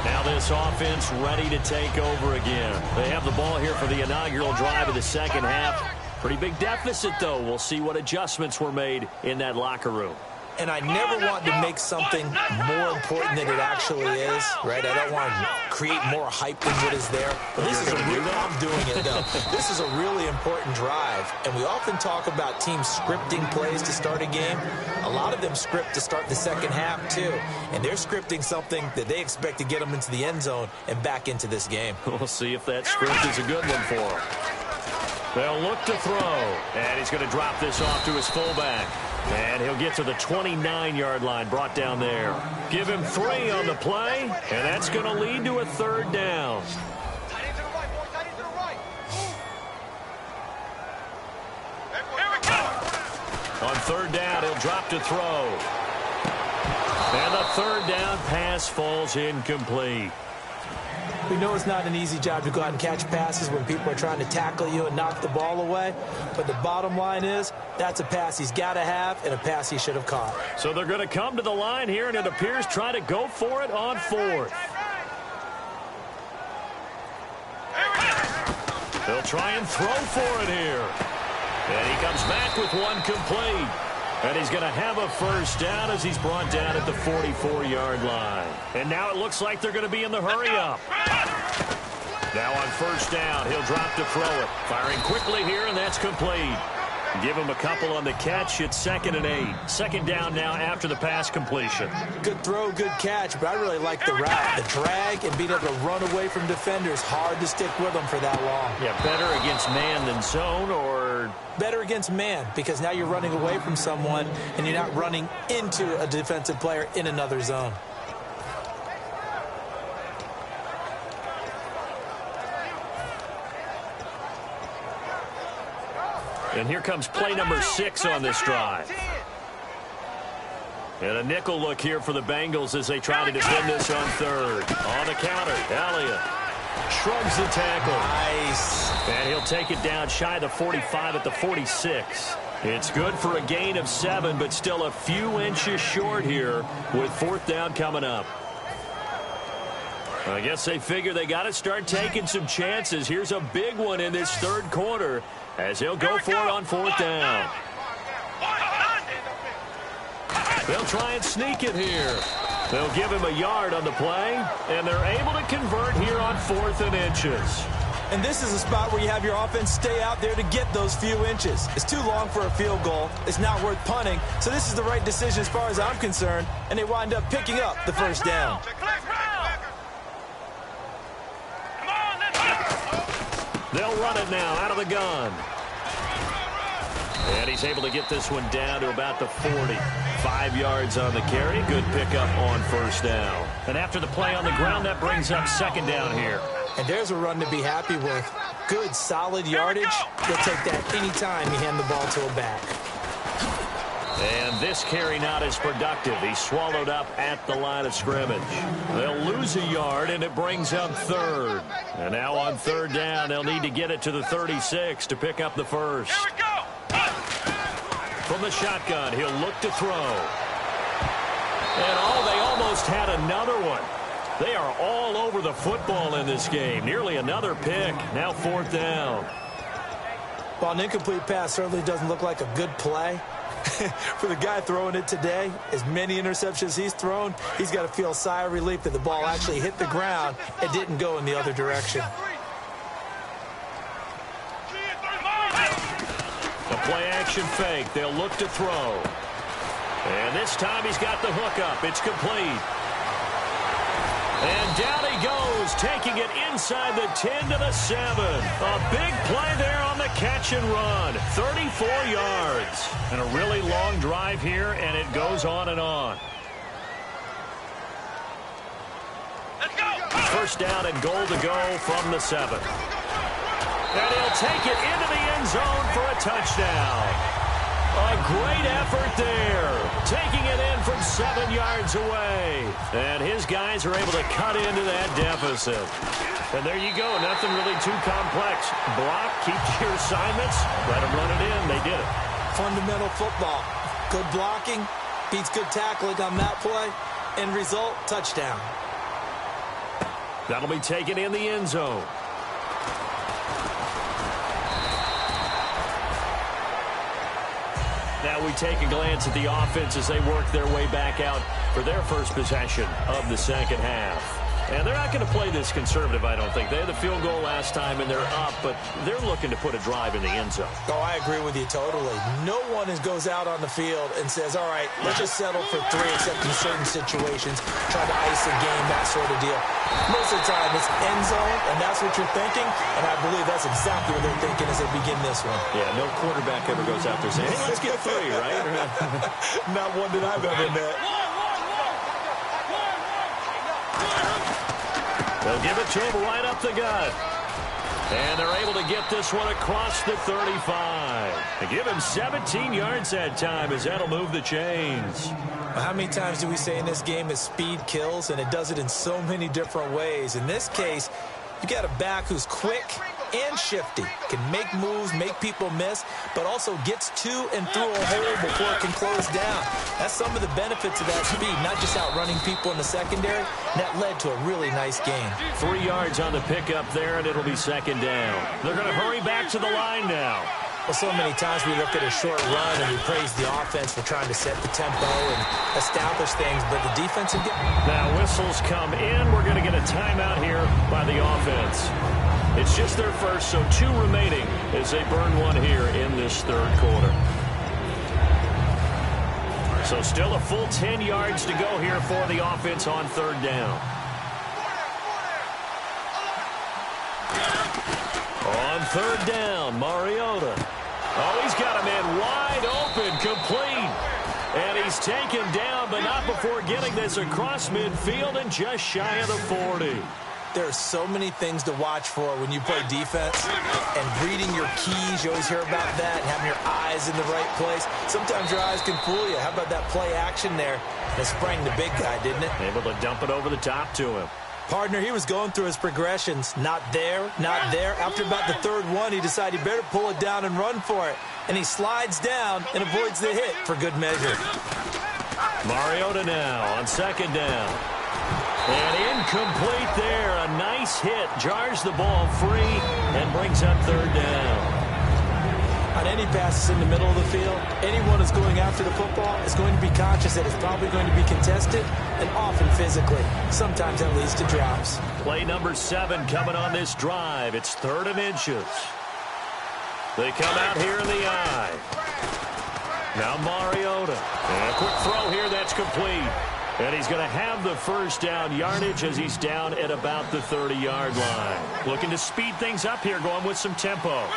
B: Now this offense ready to take over again. They have the ball here for the inaugural drive of the second half. Pretty big deficit, though. We'll see what adjustments were made in that locker room.
C: And I never want to make something more important than it actually is, right? I don't want to create more hype than what is there. But this is a real, I'm doing it, though. This is a really important drive. And we often talk about teams scripting plays to start a game. A lot of them script to start the second half, too. And they're scripting something that they expect to get them into the end zone and back into this game.
B: We'll see if that script is a good one for them. They'll look to throw. And he's going to drop this off to his fullback. And he'll get to the 29-yard line, brought down there. Give him 3 on the play, and that's going to lead to a third down. On third down, he'll drop to throw. And the third down pass falls incomplete.
C: We know it's not an easy job to go out and catch passes when people are trying to tackle you and knock the ball away. But the bottom line is, that's a pass he's got to have and a pass he should have caught.
B: So they're going to come to the line here, and it appears try to go for it on 4th. They'll try and throw for it here. And he comes back with one complete. And he's going to have a first down as he's brought down at the 44-yard line. And now it looks like they're going to be in the hurry-up. Now on first down, he'll drop to throw it. Firing quickly here, and that's complete. Give him a couple on the catch. It's 2nd and 8. Second down now after the pass completion.
C: Good throw, good catch, but I really like the route. The drag and being able to run away from defenders. Hard to stick with them for that long.
B: Yeah, better against man than zone, or...
C: Better against man, because now you're running away from someone and you're not running into a defensive player in another zone.
B: And here comes play number 6 on this drive. And a nickel look here for the Bengals as they try to defend this on third. On the counter, Elliott. Shrugs the tackle.
C: Nice.
B: And he'll take it down shy of the 45 at the 46. It's good for a gain of 7, but still a few inches short here with 4th down coming up. I guess they figure they got to start taking some chances. Here's a big one in this 3rd quarter as they'll go for it on 4th down. They'll try and sneak it here. They'll give him a yard on the play, and they're able to convert here on 4th and inches.
C: And this is a spot where you have your offense stay out there to get those few inches. It's too long for a field goal. It's not worth punting. So this is the right decision as far as I'm concerned, and they wind up picking up the 1st down.
B: They'll run it now out of the gun. And he's able to get this one down to about the 40. 5 yards on the carry. Good pickup on 1st down. And after the play on the ground, that brings up 2nd down here.
C: And there's a run to be happy with. Good, solid yardage. They'll take that anytime you hand the ball to a back.
B: And this carry not as productive. He's swallowed up at the line of scrimmage. They'll lose a yard, and it brings up 3rd. And now on 3rd down, they'll need to get it to the 36 to pick up the 1st.
D: Here we go.
B: From the shotgun, he'll look to throw. And they almost had another one. They are all over the football in this game. Nearly another pick. Now 4th down.
C: Well, an incomplete pass certainly doesn't look like a good play. For the guy throwing it today, as many interceptions he's thrown, he's got to feel a sigh of relief that the ball actually hit the ground and didn't go in the other direction.
B: The play-action fake. They'll look to throw. And this time he's got the hook up. It's complete. And down he goes, taking it inside the 10 to the 7. A big play there on the catch and run. 34 yards. And a really long drive here, and it goes on and on.
D: Let's go.
B: 1st down and goal to go from the 7. And he'll take it into the end zone for a touchdown. A great effort there, taking it in from 7 yards away. And his guys are able to cut into that deficit. And there you go, nothing really too complex. Block, keep your assignments, let them run it in. They did it.
C: Fundamental football. Good blocking, beats good tackling on that play. End result, touchdown.
B: That'll be taken in the end zone. Now we take a glance at the offense as they work their way back out for their first possession of the 2nd half. And they're not going to play this conservative, I don't think. They had the field goal last time, and they're up, but they're looking to put a drive in the end zone.
C: Oh, I agree with you totally. No one goes out on the field and says, all right, let's just settle for 3, except in certain situations, try to ice a game, that sort of deal. Most of the time, it's end zone, and that's what you're thinking, and I believe that's exactly what they're thinking as they begin this one.
B: Yeah, no quarterback ever goes out there saying, hey, let's get 3, right?
C: Not one that I've ever met.
B: They'll give it to him right up the gut. And they're able to get this one across the 35. They give him 17 yards that time as that'll move the chains.
C: How many times do we say in this game that speed kills, and it does it in so many different ways? In this case, you got a back who's quick and shifty, can make moves, make people miss, but also gets to and through a hole before it can close down. That's some of the benefits of that speed, not just outrunning people in the secondary. That led to a really nice game.
B: 3 yards on the pickup there, and it'll be 2nd down. They're going to hurry back to the line now.
C: Well, so many times we look at a short run and we praise the offense for trying to set the tempo and establish things, but the defensive game.
B: Now whistles come in. We're going to get a timeout here by the offense. It's just their first, so 2 remaining as they burn one here in this 3rd quarter. So still a full 10 yards to go here for the offense on 3rd down. On 3rd down, Mariota. Oh, he's got a man wide open, complete. And he's taken down, but not before getting this across midfield and just shy of the 40.
C: There are so many things to watch for when you play defense, and reading your keys, you always hear about that, and having your eyes in the right place. Sometimes your eyes can fool you. How about that play action there? That sprang the big guy, didn't it?
B: Able to dump it over the top to him.
C: Partner, he was going through his progressions. Not there, not there. After about the third one, he decided he better pull it down and run for it. And he slides down and avoids the hit for good measure.
B: Mariota now on second down. And incomplete there. A nice hit. Jars the ball free and brings up third down.
C: On any passes in the middle of the field, anyone who's going after the football is going to be conscious that it's probably going to be contested and often physically. Sometimes that leads to drops.
B: Play number 7 coming on this drive. It's 3rd and inches. They come out here in the eye. Now Mariota. And a quick throw here that's complete. And he's going to have the first down yardage as he's down at about the 30-yard line. Looking to speed things up here, going with some tempo.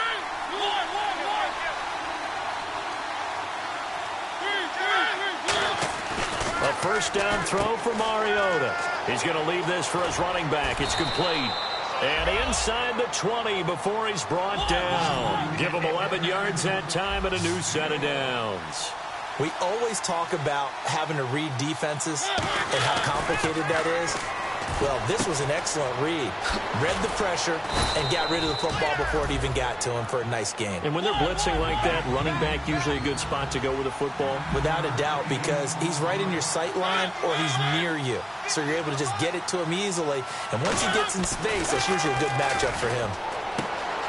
B: A first down throw for Mariota. He's going to leave this for his running back. It's complete. And inside the 20 before he's brought down. Give him 11 yards that time and a new set of downs.
C: We always talk about having to read defenses and how complicated that is. Well, this was an excellent read. Read the pressure and got rid of the football before it even got to him for a nice gain.
B: And when they're blitzing like that, running back usually a good spot to go with the football?
C: Without a doubt, because he's right in your sight line or he's near you. So you're able to just get it to him easily. And once he gets in space, that's usually a good matchup for him.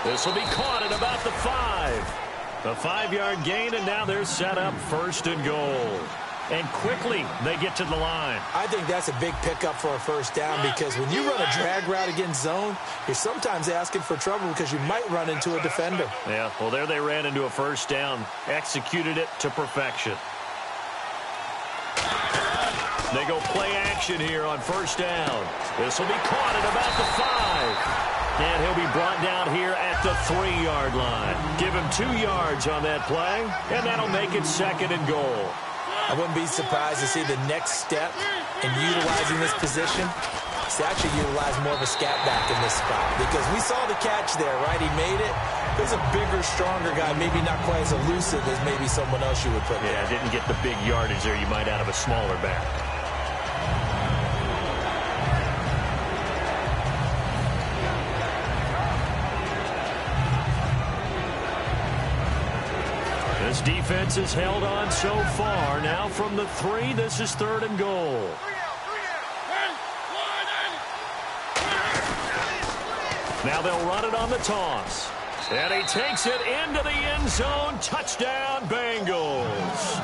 B: This will be caught at about the 5. A 5-yard gain, and now they're set up 1st and goal. And quickly, they get to the line.
C: I think that's a big pickup for a first down because when you run a drag route against zone, you're sometimes asking for trouble because you might run into a defender.
B: Yeah, well, there they ran into a first down. Executed it to perfection. They go play action here on first down. This will be caught at about the 5. And he'll be brought down here at the 3-yard line. Give him 2 yards on that play, and that'll make it 2nd and goal.
C: I wouldn't be surprised to see the next step in utilizing this position. It's actually utilize more of a scat back in this spot because we saw the catch there, right? He made it. There's a bigger, stronger guy, maybe not quite as elusive as maybe someone else you would put there.
B: Yeah, didn't get the big yardage there you might out of a smaller back. This defense has held on so far. Now from the 3, this is 3rd and goal. Now they'll run it on the toss. And he takes it into the end zone. Touchdown, Bengals.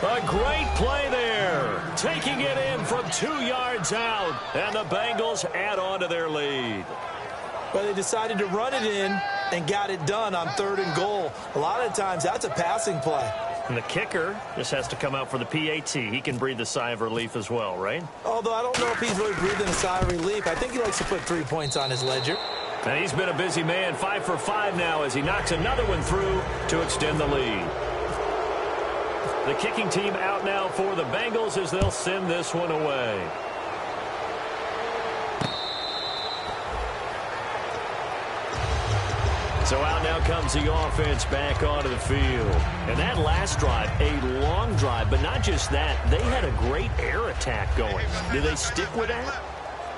B: A great play there. Taking it in from 2 yards out. And the Bengals add on to their lead.
C: Well, they decided to run it in and got it done on 3rd and goal. A lot of times, that's a passing play.
B: And the kicker just has to come out for the PAT. He can breathe a sigh of relief as well, right?
C: Although I don't know if he's really breathing a sigh of relief. I think he likes to put 3 points on his ledger.
B: And he's been a busy man, 5 for 5 now as he knocks another one through to extend the lead. The kicking team out now for the Bengals as they'll send this one away. So out now comes the offense back onto the field. And that last drive, a long drive, but not just that. They had a great air attack going. Do they stick with that?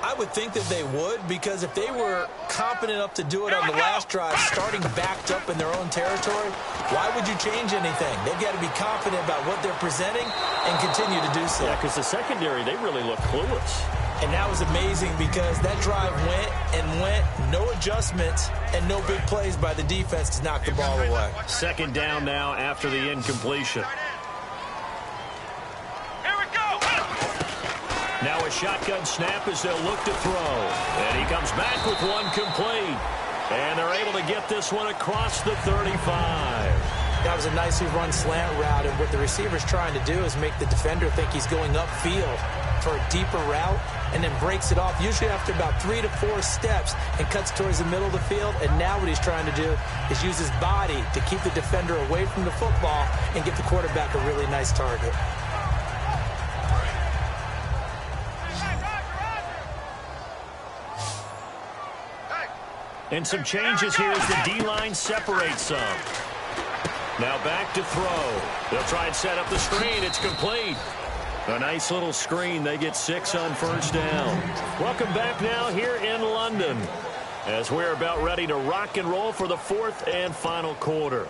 C: I would think that they would, because if they were competent enough to do it on the last drive, starting backed up in their own territory, why would you change anything? They've got to be confident about what they're presenting and continue to do so.
B: Yeah, because the secondary, they really look clueless.
C: And that was amazing because that drive went and went, no adjustments, and no big plays by the defense to knock the ball away.
B: 2nd down now after the incompletion.
D: Here we go.
B: Now a shotgun snap as they'll look to throw. And he comes back with one complete. And they're able to get this one across the 35.
C: That was a nicely run slant route, and what the receiver's trying to do is make the defender think he's going upfield for a deeper route, and then breaks it off, usually after about 3 to 4 steps, and cuts towards the middle of the field. And now what he's trying to do is use his body to keep the defender away from the football and get the quarterback a really nice target.
B: And some changes here as the D-line separates some. Now back to throw. They'll try and set up the screen. It's complete. A nice little screen. They get 6 on first down. Welcome back now here in London as we're about ready to rock and roll for the 4th and final quarter.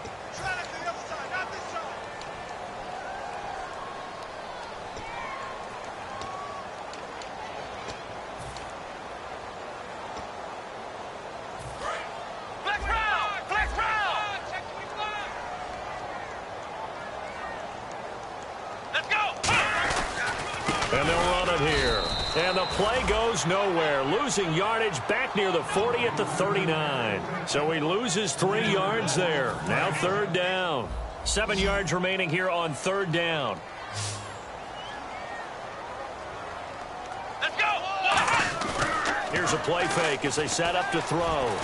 B: And they'll run it here. And the play goes nowhere. Losing yardage back near the 40 at the 39. So he loses 3 yards there. Now 3rd down. 7 yards remaining here on 3rd down.
D: Let's go!
B: Here's a play fake as they set up to throw.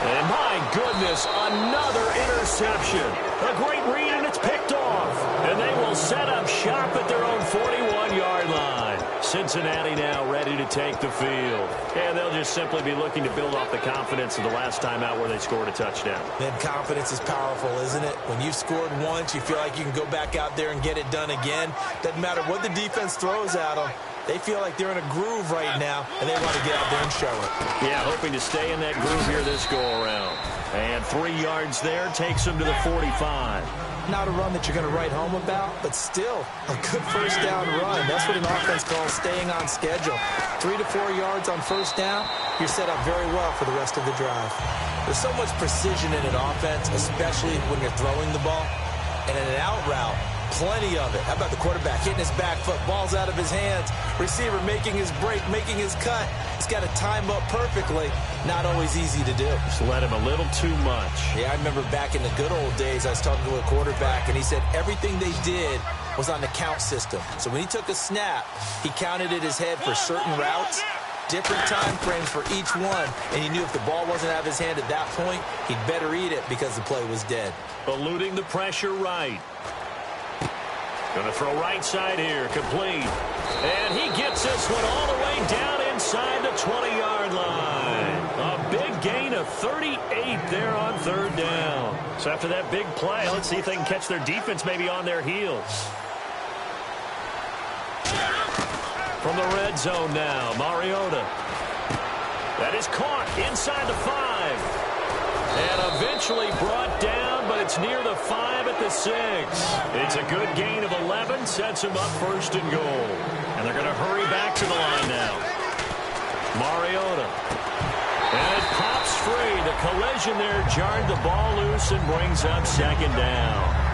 B: And my goodness, another interception. A great read, and it's picked off. And they will set up shop at their own 41-yard line. Cincinnati now ready to take the field. And they'll just simply be looking to build off the confidence of the last time out where they scored a touchdown.
C: Man, confidence is powerful, isn't it? When you've scored once, you feel like you can go back out there and get it done again. Doesn't matter what the defense throws at them. They feel like they're in a groove right now, and they want to get out there and show it.
B: Yeah, hoping to stay in that groove here this go-around. And 3 yards there takes them to the 45.
C: Not a run that you're going to write home about, but still a good first down run. That's what an offense calls staying on schedule. 3 to 4 yards on first down, you're set up very well for the rest of the drive. There's so much precision in an offense, especially when you're throwing the ball. And in an out route, plenty of it. How about the quarterback hitting his back foot, ball's out of his hands, receiver making his break, making his cut. He's got to time up perfectly. Not always easy to do.
B: Just let him a little too much.
C: Yeah, I remember back in the good old days, I was talking to a quarterback, and he said everything they did was on the count system. So when he took a snap, he counted in his head for certain routes, different time frames for each one, and he knew if the ball wasn't out of his hand at that point, he'd better eat it because the play was dead.
B: Eluding the pressure right. Going to throw right side here, complete. And he gets this one all the way down inside the 20-yard line. A big gain of 38 there on 3rd down. So after that big play, let's see if they can catch their defense maybe on their heels. From the red zone now, Mariota. That is caught inside the 5. And eventually brought down, but it's near the 5 at the 6. It's a good gain of 11, sets him up 1st and goal. And they're going to hurry back to the line now. Mariota. And it pops free. The collision there jarred the ball loose and brings up 2nd down.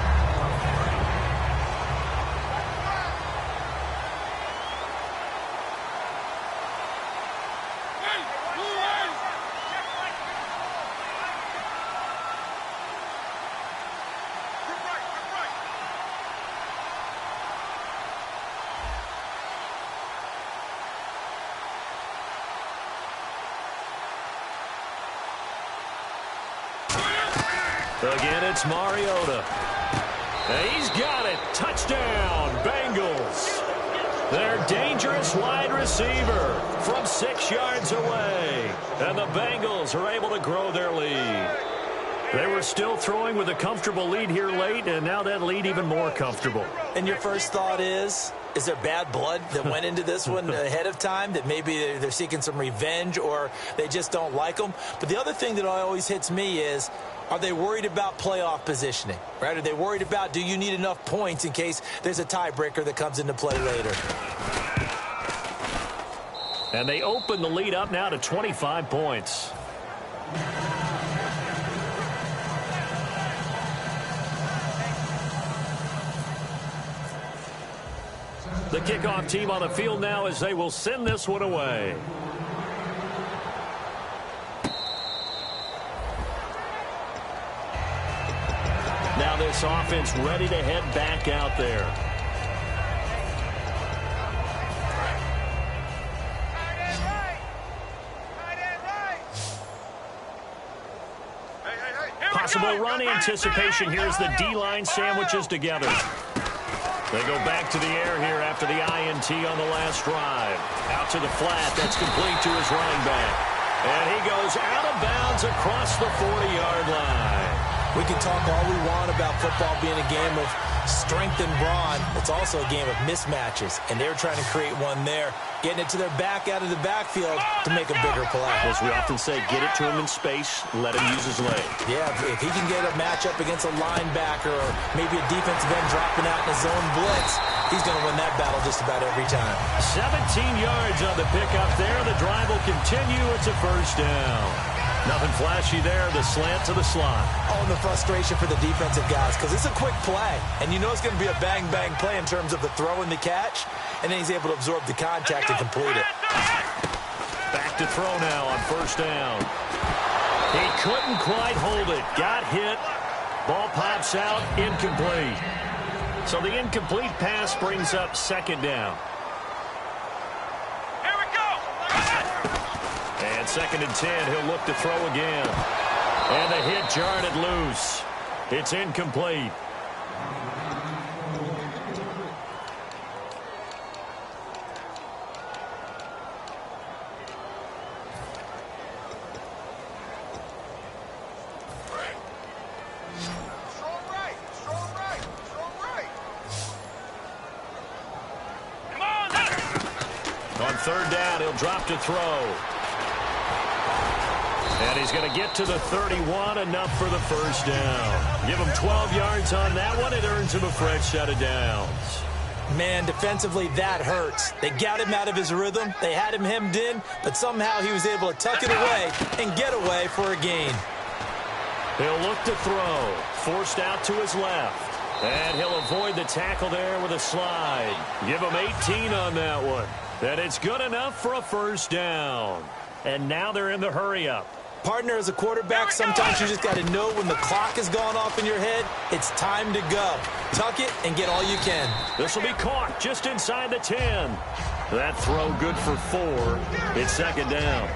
B: Again, it's Mariota. And he's got it. Touchdown, Bengals. Their dangerous wide receiver from 6 yards away. And the Bengals are able to grow their lead. They were still throwing with a comfortable lead here late, and now that lead even more comfortable.
C: And your first thought is there bad blood that went into this one ahead of time, that maybe they're seeking some revenge or they just don't like them? But the other thing that always hits me is, are they worried about playoff positioning, right? Are they worried about, do you need enough points in case there's a tiebreaker that comes into play later?
B: And they open the lead up now to 25 points. The kickoff team on the field now as they will send this one away. Now this offense ready to head back out there. Possible run anticipation here as the D-line sandwiches together. They go back to the air here after the INT on the last drive. Out to the flat. That's complete to his running back. And he goes out of bounds across the 40-yard line.
C: We can talk all we want about football being a game of strength and brawn. It's also a game of mismatches, and they're trying to create one there, getting it to their back out of the backfield to make a bigger play.
B: As we often say, get it to him in space, let him use his leg.
C: Yeah, if he can get a matchup against a linebacker or maybe a defensive end dropping out in his zone blitz, he's going to win that battle just about every time.
B: 17 yards on the pickup there. The drive will continue. It's a first down. Nothing flashy there, the slant to the slot.
C: Oh, and the frustration for the defensive guys, because it's a quick play. And you know it's going to be a bang-bang play in terms of the throw and the catch. And then he's able to absorb the contact and complete it.
B: Back to throw now on first down. He couldn't quite hold it. Got hit. Ball pops out, incomplete. So the incomplete pass brings up second down. And second and 10, he'll look to throw again. And the hit jarred it loose. It's incomplete. On third down, he'll drop to throw. And he's going to get to the 31, enough for the first down. Give him 12 yards on that one. It earns him a fresh set of downs.
C: Man, defensively, that hurts. They got him out of his rhythm. They had him hemmed in, but somehow he was able to tuck it away and get away for a gain.
B: He'll look to throw. Forced out to his left. And he'll avoid the tackle there with a slide. Give him 18 on that one. And it's good enough for a first down. And now they're in the hurry-up.
C: Partner, as a quarterback, sometimes you just got to know when the clock has gone off in your head, it's time to go. Tuck it and get all you can.
B: This will be caught just inside the 10. That throw good for 4. It's second down.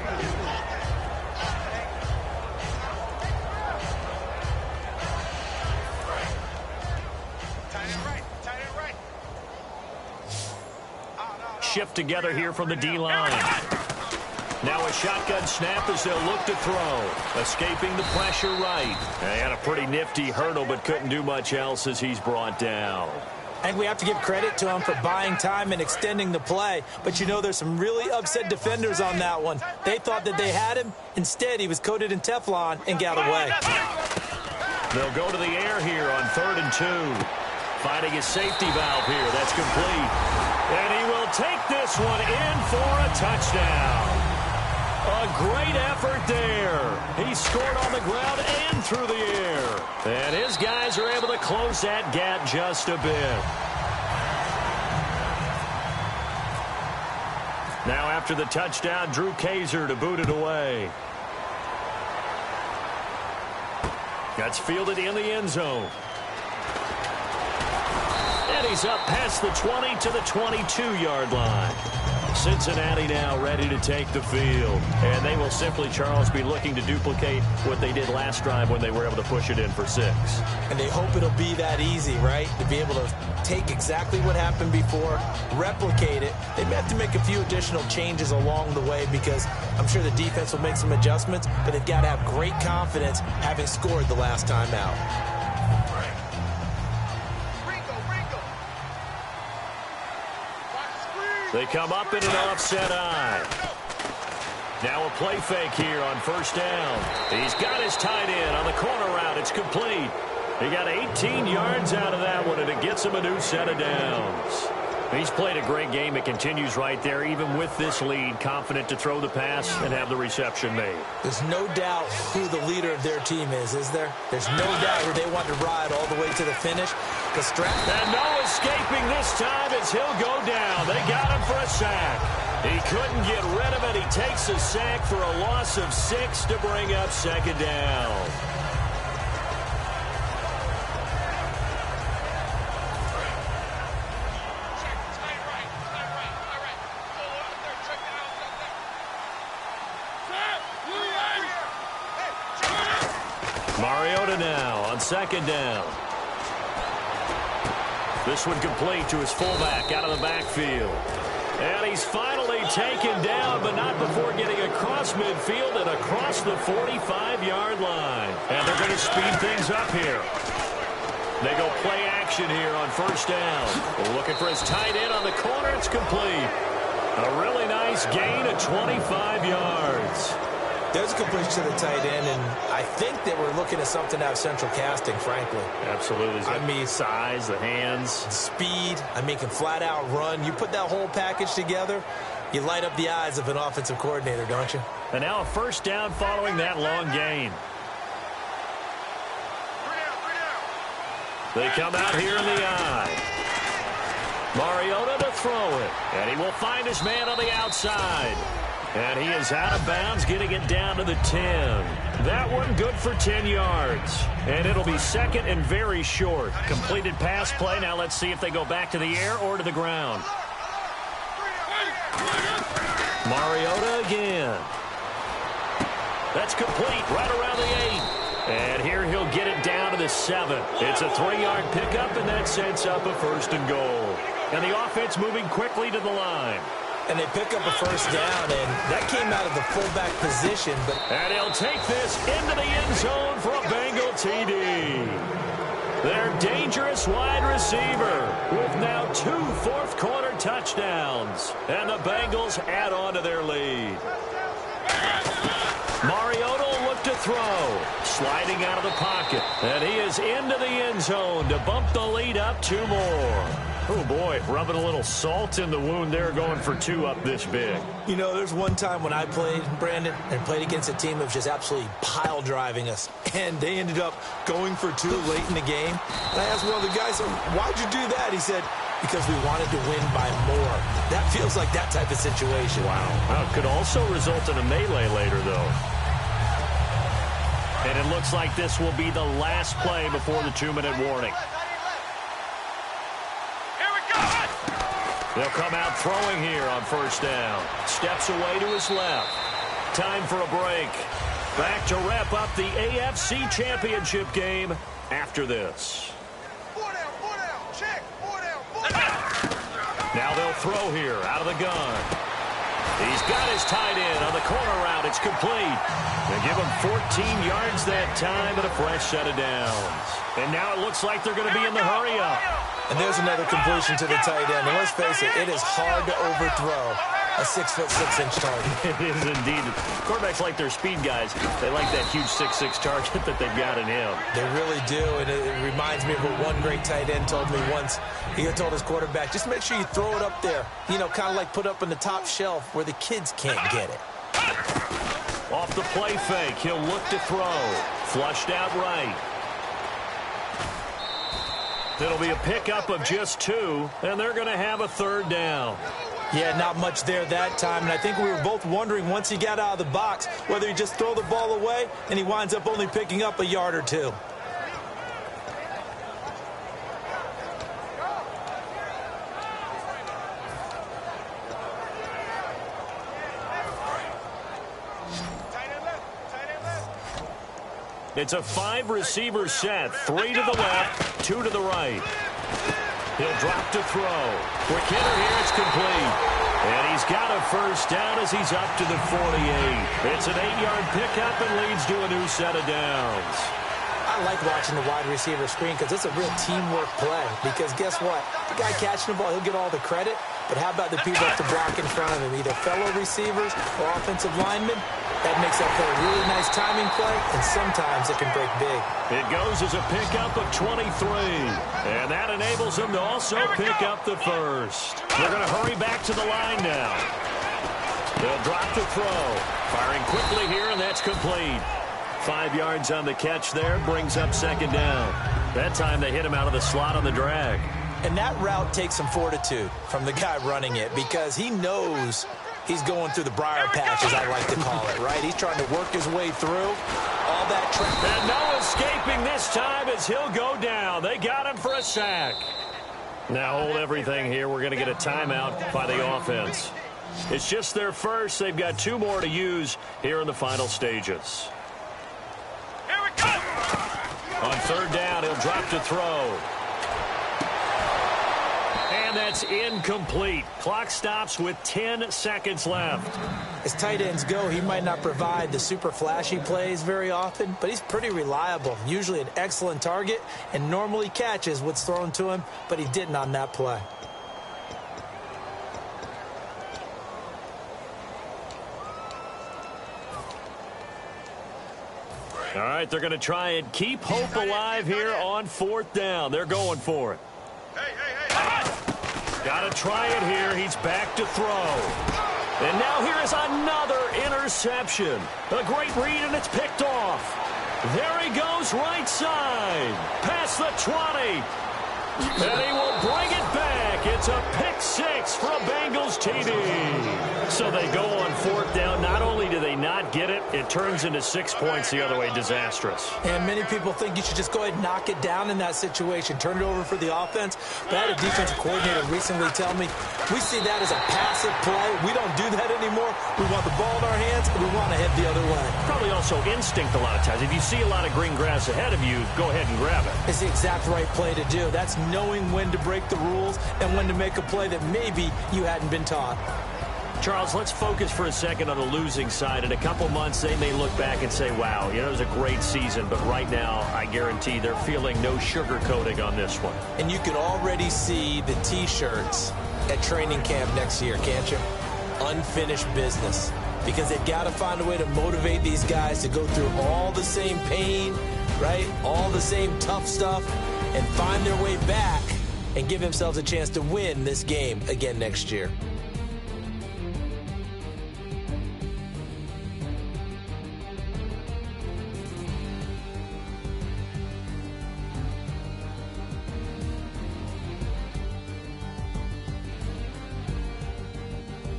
B: Shift together here from the D-line. Now a shotgun snap as they'll look to throw. Escaping the pressure right. They had a pretty nifty hurdle, but couldn't do much else as he's brought down.
C: I think we have to give credit to him for buying time and extending the play. But you know, there's some really upset defenders on that one. They thought that they had him. Instead, he was coated in Teflon and got away.
B: They'll go to the air here on 3rd and 2. Finding his safety valve here. That's complete. And he will take this one in for a touchdown. A great effort there. He scored on the ground and through the air. And his guys are able to close that gap just a bit. Now after the touchdown, Drew Kaiser to boot it away. That's fielded in the end zone. And he's up past the 20 to the 22-yard line. Cincinnati now ready to take the field. And they will simply, Charles, be looking to duplicate what they did last drive when they were able to push it in for 6.
C: And they hope it'll be that easy, right? To be able to take exactly what happened before, replicate it. They may have to make a few additional changes along the way because I'm sure the defense will make some adjustments, but they've got to have great confidence having scored the last time out.
B: They come up in an offset eye. Now a play fake here on first down. He's got his tight end on the corner route. It's complete. He got 18 yards out of that one, and it gets him a new set of downs. He's played a great game. It continues right there, even with this lead, confident to throw the pass and have the reception made.
C: There's no doubt who the leader of their team is there? There's no doubt who they want to ride all the way to the finish.
B: And no escaping this time as he'll go down. They got him for a sack. He couldn't get rid of it. He takes a sack for a loss of 6 to bring up second down. Mariota now on second down. This one complete to his fullback out of the backfield. And he's finally taken down, but not before getting across midfield and across the 45-yard line. And they're going to speed things up here. They go play action here on first down. We're looking for his tight end on the corner. It's complete. A really nice gain of 25 yards.
C: There's a completion to the tight end, and I think they were looking at something out of central casting, frankly.
B: Absolutely.
C: I mean,
B: size, the hands.
C: Speed. I mean, can flat out run. You put that whole package together, you light up the eyes of an offensive coordinator, don't you?
B: And now a first down following that long gain. They come out here in the eye. Mariota to throw it. And he will find his man on the outside. And he is out of bounds, getting it down to the 10. That one good for 10 yards. And it'll be second and very short. Completed pass play. Now let's see if they go back to the air or to the ground. Mariota again. That's complete right around the 8. And here he'll get it down to the 7. It's a 3-yard pickup, and that sets up a first and goal. And the offense moving quickly to the line.
C: And they pick up a first down, and that came out of the fullback position.
B: And he'll take this into the end zone for a Bengal TD. Their dangerous wide receiver with now 2 fourth-quarter touchdowns. And the Bengals add on to their lead. Mariota will look to throw. Sliding out of the pocket. And he is into the end zone to bump the lead up 2 more. Oh, boy, rubbing a little salt in the wound there, going for 2 up this big.
C: You know, there's one time when I played, Brandon, and played against a team that was just absolutely pile driving us, and they ended up going for 2 late in the game. And I asked one of the guys, why'd you do that? He said, because we wanted to win by more. That feels like that type of situation.
B: Wow. Well, it could also result in a melee later, though. And it looks like this will be the last play before the 2-minute warning. They'll come out throwing here on first down. Steps away to his left. Time for a break. Back to wrap up the AFC Championship game after this.
D: 4 down, 4 down. Check. 4 down.
B: Now they'll throw here out of the gun. He's got his tight end on the corner route. It's complete. They give him 14 yards that time and a fresh set of downs. And now it looks like they're going to be in the hurry-up.
C: And there's another completion to the tight end. And let's face it, it is hard to overthrow a 6'6" target.
B: It is indeed. Quarterbacks like their speed guys. They like that huge 6'6" target that they've got in him.
C: They really do, and it reminds me of what one great tight end told me once. He told his quarterback, just make sure you throw it up there. You know, kind of like put up on the top shelf where the kids can't get it.
B: Off the play fake, he'll look to throw. Flushed out right. It'll be a pickup of just 2, and they're going to have a 3rd down.
C: Yeah, not much there that time, and I think we were both wondering once he got out of the box whether he just throw the ball away, and he winds up only picking up a yard or 2.
B: It's a 5-receiver set. 3 to the left, 2 to the right. He'll drop to throw. Quick hitter here, it's complete. And he's got a first down as he's up to the 48. It's an 8-yard pickup and leads to a new set of downs.
C: I like watching the wide receiver screen because it's a real teamwork play. Because guess what? The guy catching the ball, he'll get all the credit. But how about the people up to block in front of him, either fellow receivers or offensive linemen? That makes that play a really nice timing play, and sometimes it can break big.
B: It goes as a pickup of 23, and that enables them to also pick up the first. They're going to hurry back to the line now. They'll drop to throw. Firing quickly here, and that's complete. 5 yards on the catch there, brings up 2nd down. That time they hit him out of the slot on the drag.
C: And that route takes some fortitude from the guy running it because he knows he's going through the briar patch, as I like to call it, right? He's trying to work his way through all that traffic.
B: And no escaping this time as he'll go down. They got him for a sack. Now hold everything here. We're going to get a timeout by the offense. It's just their first. They've got 2 more to use here in the final stages.
D: Here we go.
B: On 3rd down, he'll drop to throw. And And that's incomplete. Clock stops with 10 seconds left.
C: As tight ends go, he might not provide the super flashy plays very often, but he's pretty reliable. Usually an excellent target and normally catches what's thrown to him, but he didn't on that play.
B: All right, they're going to try and keep hope alive here on 4th down. They're going for it. Got to try it here. He's back to throw. And now here is another interception. A great read, and it's picked off. There he goes, right side. Past the 20. And he will bring it back. It's a pick 6 for a Bengals TD. So they go on 4th down. Not only do they not get it, it turns into 6 points the other way. Disastrous.
C: And many people think you should just go ahead and knock it down in that situation. Turn it over for the offense. But I had a defensive coordinator recently tell me, we see that as a passive play. We don't do that anymore. We want the ball in our hands, and we want to head the other way.
B: Probably also instinct a lot of times. If you see a lot of green grass ahead of you, go ahead and grab it.
C: It's the exact right play to do. That's knowing when to break the rules and when to make a play that maybe you hadn't been taught.
B: Charles, let's focus for a second on the losing side. In a couple months, they may look back and say, wow, it was a great season. But right now, I guarantee they're feeling no sugarcoating on this one.
C: And you can already see the T-shirts at training camp next year, can't you? Unfinished business. Because they've got to find a way to motivate these guys to go through all the same pain, right? All the same tough stuff, and find their way back and give themselves a chance to win this game again next year.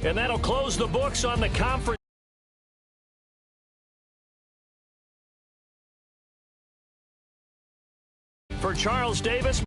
B: And that'll close the books on the conference. For Charles Davis,